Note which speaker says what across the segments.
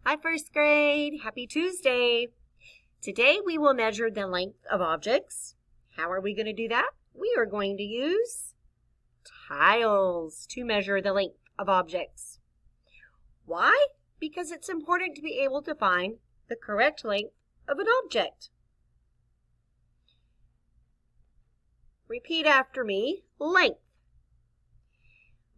Speaker 1: Hi, first grade. Happy Tuesday. Today we will measure the length of objects. How are we going to do that? We are going to use tiles to measure the length of objects. Why? Because it's important to be able to find the correct length of an object. Repeat after me. Length.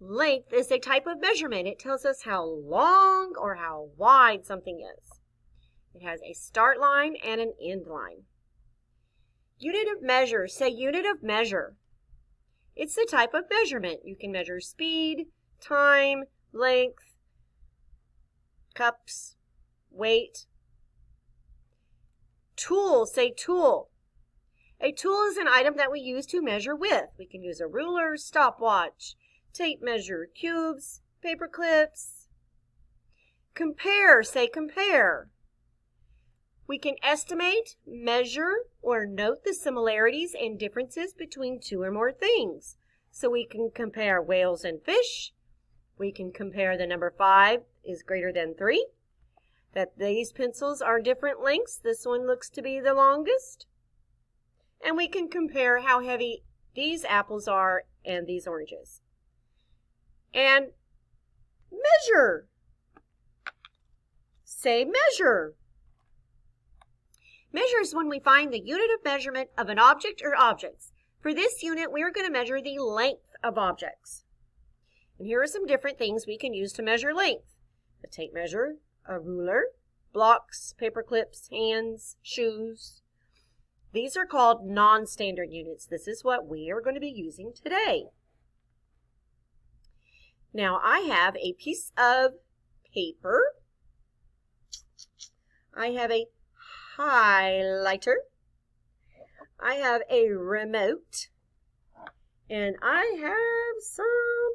Speaker 1: Length is a type of measurement. It tells us how long or how wide something is. It has a start line and an end line. Unit of measure. Say unit of measure. It's the type of measurement. You can measure speed, time, length, cups, weight. Tool. Say tool. A tool is an item that we use to measure with. We can use a ruler, stopwatch, tape measure, cubes, paper clips. Compare. Say compare. We can estimate, measure, or note the similarities and differences between two or more things. So we can compare whales and fish. We can compare the number 5 is greater than 3. That these pencils are different lengths. This one looks to be the longest. And we can compare how heavy these apples are and these oranges. And measure. Say measure. Measure is when we find the unit of measurement of an object or objects. For this unit, we are going to measure the length of objects. And here are some different things we can use to measure length. A tape measure, a ruler, blocks, paper clips, hands, shoes. These are called non-standard units. This is what we are going to be using today. Now I have a piece of paper. I have a highlighter. I have a remote. And I have some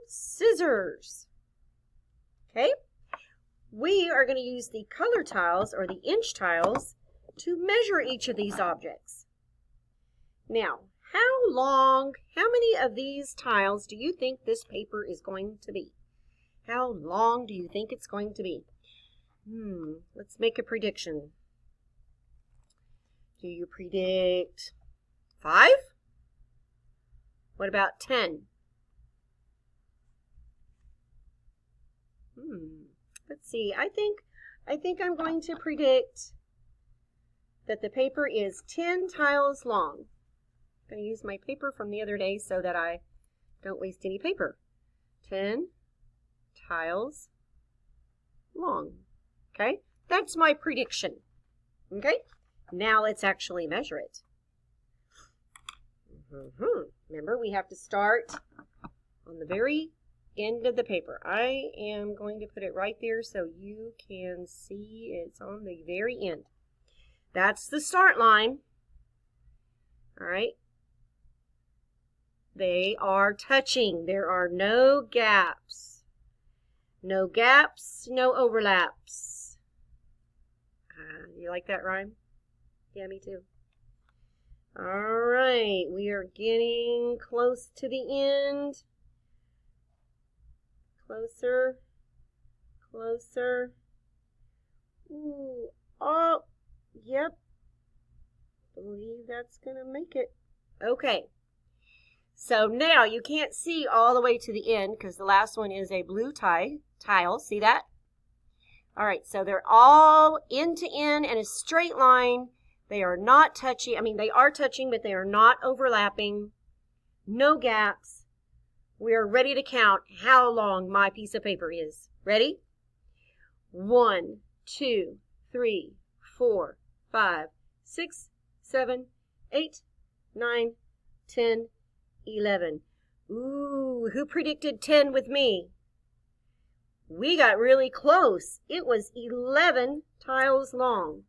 Speaker 1: scissors. Okay? We are going to use the color tiles or the inch tiles to measure each of these objects. Now, how many of these tiles do you think this paper is going to be? How long do you think it's going to be? Let's make a prediction. Do you predict 5? What about 10? Let's see. I think I'm going to predict that the paper is 10 tiles long. I'm going to use my paper from the other day so that I don't waste any paper. 10 tiles long. Okay? That's my prediction. Okay? Now let's actually measure it. Remember, we have to start on the very end of the paper. I am going to put it right there so you can see it's on the very end. That's the start line. All right. They are touching. There are no gaps. No gaps, no overlaps. You like that rhyme? Yeah, me too. All right, we are getting close to the end. Closer, closer. Ooh, oh, yep. Believe that's gonna make it. Okay. So now you can't see all the way to the end because the last one is a blue tile. See that? All right, so they're all end to end in a straight line. They are not touching. They are touching, but they are not overlapping. No gaps. We are ready to count how long my piece of paper is. Ready? 1, 2, 3, 4, 5, 6, 7, 8, 9, 10, 11. Ooh, who predicted 10 with me? We got really close. It was 11 tiles long.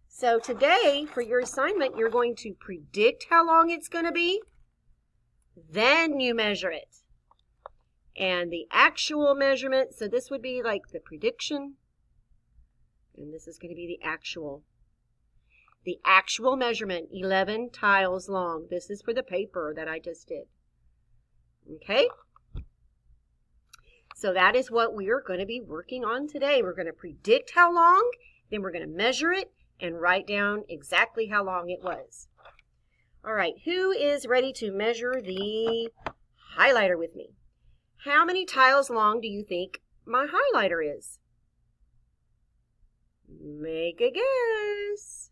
Speaker 1: So today, for your assignment, you're going to predict how long it's going to be. Then you measure it. And the actual measurement, so this would be like the prediction. And this is going to be the actual. The actual measurement, 11 tiles long. This is for the paper that I just did. Okay? So that is what we are going to be working on today. We're going to predict how long, then we're going to measure it and write down exactly how long it was. All right, who is ready to measure the highlighter with me? How many tiles long do you think my highlighter is? Make a guess.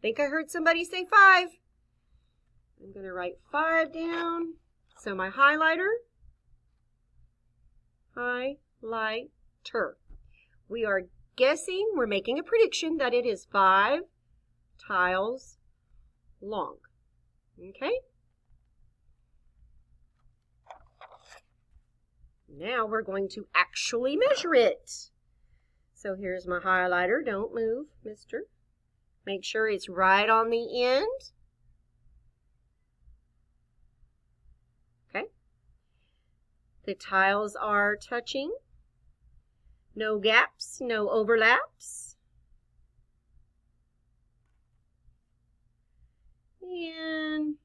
Speaker 1: Think I heard somebody say 5. I'm going to write 5 down. So my highlighter, highlighter. We are guessing, we're making a prediction that it is 5 tiles long. Okay? Now we're going to actually measure it. So here's my highlighter. Don't move, mister. Make sure it's right on the end. Okay. The tiles are touching. No gaps, no overlaps. And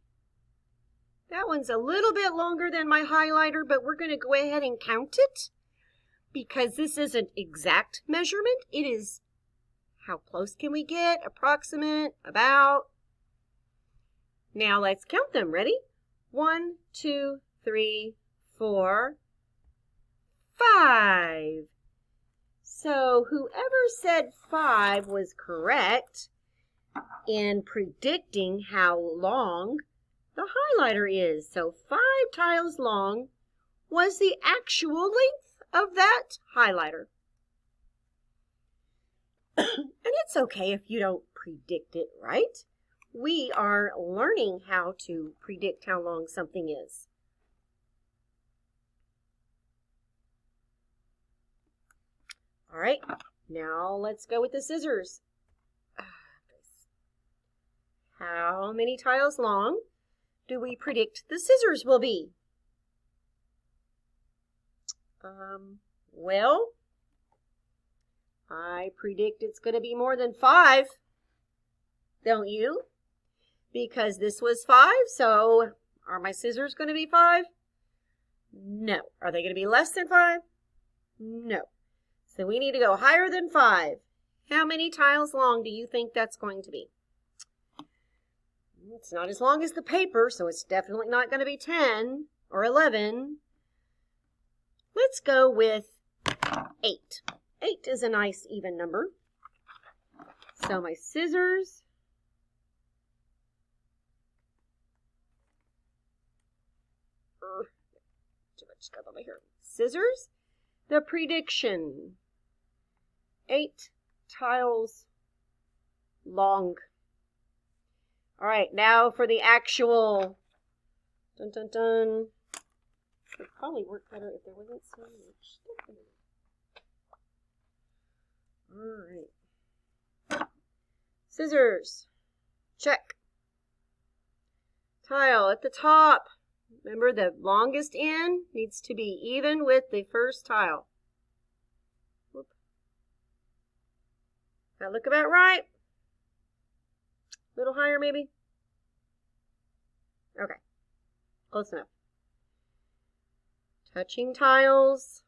Speaker 1: that one's a little bit longer than my highlighter, but we're going to go ahead and count it because this isn't exact measurement. It is how close can we get, approximate, about. Now let's count them. Ready? 1, 2, 3, 4, 5. So whoever said 5 was correct in predicting how long the highlighter is. So 5 tiles long was the actual length of that highlighter. And it's okay if you don't predict it right. We are learning how to predict how long something is. All right, now let's go with the scissors. How many tiles long do we predict the scissors will be? Well, I predict it's going to be more than 5, don't you? Because this was 5, so are my scissors going to be 5? No. Are they going to be less than 5? No. So we need to go higher than 5. How many tiles long do you think that's going to be? It's not as long as the paper, so it's definitely not going to be 10 or 11. Let's go with 8. 8 is a nice even number. So my scissors too much stuff over here. Scissors, the prediction. 8 tiles long. All right, now for the actual. Dun dun dun. It would probably work better if there wasn't so much stuff in it. All right. Scissors. Check. Tile at the top. Remember, the longest end needs to be even with the first tile. Whoop. That look about right? A little higher, maybe? Okay. Close enough. Touching tiles.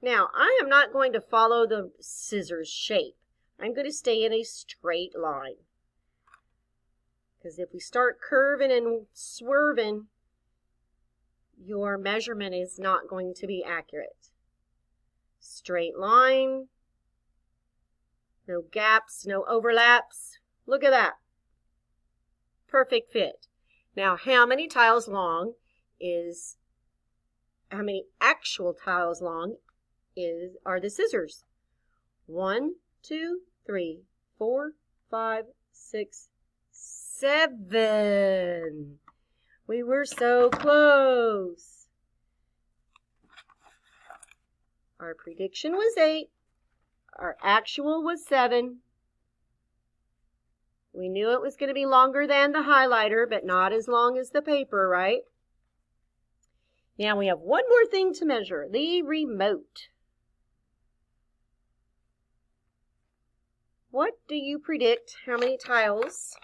Speaker 1: Now, I am not going to follow the scissors shape. I'm going to stay in a straight line. Because if we start curving and swerving, your measurement is not going to be accurate. Straight line. No gaps, no overlaps. Look at that. Perfect fit. Now, how many tiles long is, how many actual tiles long are the scissors? 1, 2, 3, 4, 5, 6, 7. We were so close. Our prediction was 8. Our actual was 7. We knew it was going to be longer than the highlighter, but not as long as the paper, right? Now we have one more thing to measure, the remote. What do you predict how many tiles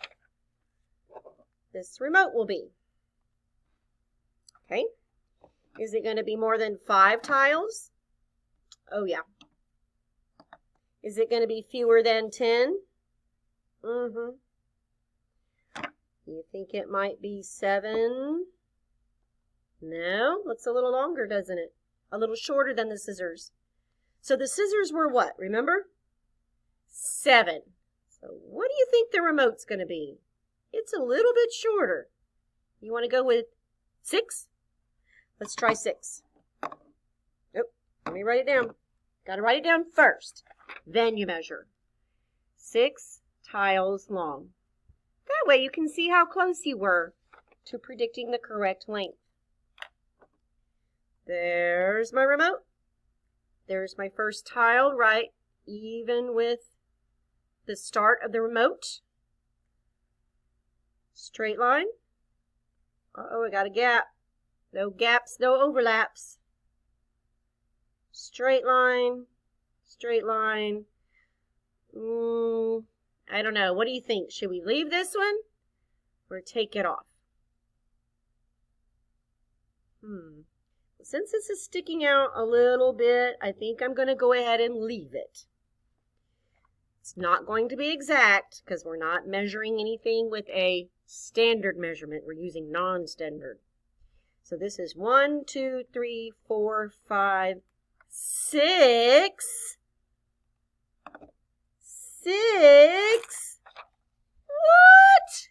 Speaker 1: this remote will be? Okay. Is it going to be more than 5 tiles? Oh, yeah. Is it going to be fewer than 10? Mm-hmm. You think it might be 7? No, looks a little longer, doesn't it? A little shorter than the scissors. So the scissors were what, remember? 7. So what do you think the remote's going to be? It's a little bit shorter. You want to go with 6? Let's try 6. Oh, let me write it down. Got to write it down first. Then you measure. 6 tiles long. That way you can see how close you were to predicting the correct length. There's my remote. There's my first tile, right even with the start of the remote. Straight line. Uh-oh, I got a gap. No gaps, no overlaps. Straight line. Straight line. I don't know. What do you think? Should we leave this one or take it off? Since this is sticking out a little bit, I think I'm going to go ahead and leave it. It's not going to be exact because we're not measuring anything with a standard measurement. We're using non-standard. So this is 1, 2, 3, 4, 5, 6. 6. What?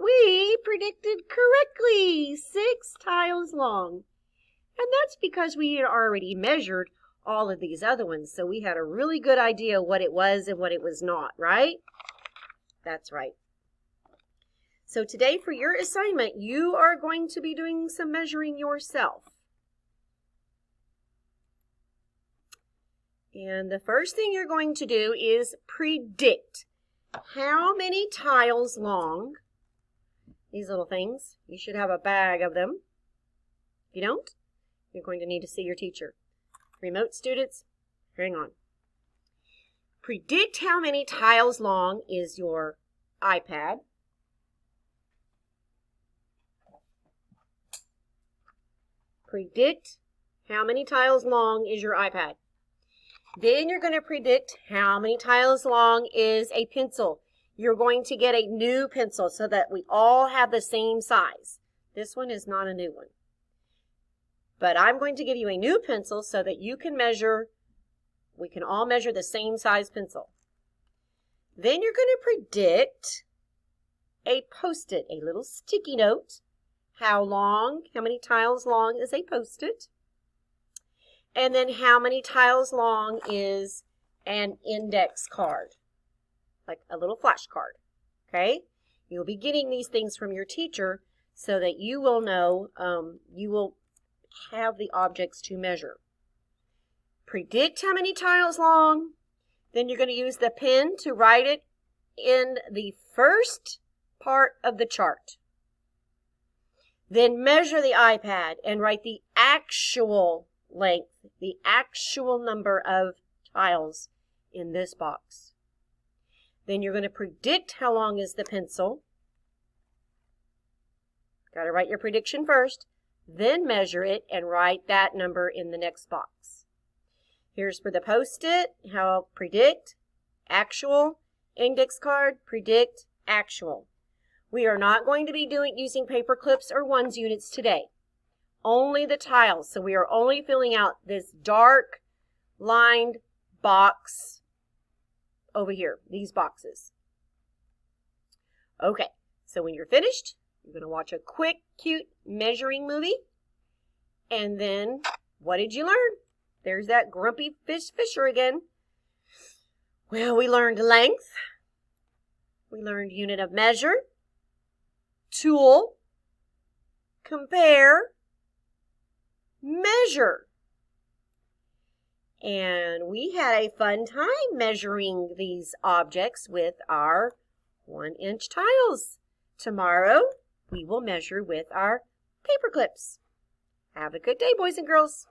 Speaker 1: We predicted correctly. 6 tiles long. And that's because we had already measured all of these other ones. So we had a really good idea what it was and what it was not, right? That's right. So today for your assignment, you are going to be doing some measuring yourself. And the first thing you're going to do is predict how many tiles long, these little things, you should have a bag of them. If you don't, you're going to need to see your teacher. Remote students, hang on. Predict how many tiles long is your iPad. Predict how many tiles long is your iPad. Then you're going to predict how many tiles long is a pencil. You're going to get a new pencil so that we all have the same size. This one is not a new one. But I'm going to give you a new pencil so that you can measure, we can all measure the same size pencil. Then you're going to predict a Post-it, a little sticky note. How many tiles long is a Post-it? And then how many tiles long is an index card, like a little flashcard, okay? You'll be getting these things from your teacher so that you will know, you will have the objects to measure. Predict how many tiles long. Then you're going to use the pen to write it in the first part of the chart. Then measure the iPad and write the actual length, the actual number of tiles in this box. Then you're going to predict how long is the pencil. Got to write your prediction first. Then measure it and write that number in the next box. Here's for the Post-it, how predict, actual, index card, predict, actual. We are not going to be using paper clips or ones units today. Only the tiles. So we are only filling out this dark lined box over here, these boxes. Okay, so when you're finished, you're going to watch a quick, cute measuring movie. And then, what did you learn? There's that grumpy Fisher again. Well, we learned length. We learned unit of measure, tool, compare, measure. And we had a fun time measuring these objects with our 1-inch tiles. Tomorrow, we will measure with our paper clips. Have a good day, boys and girls.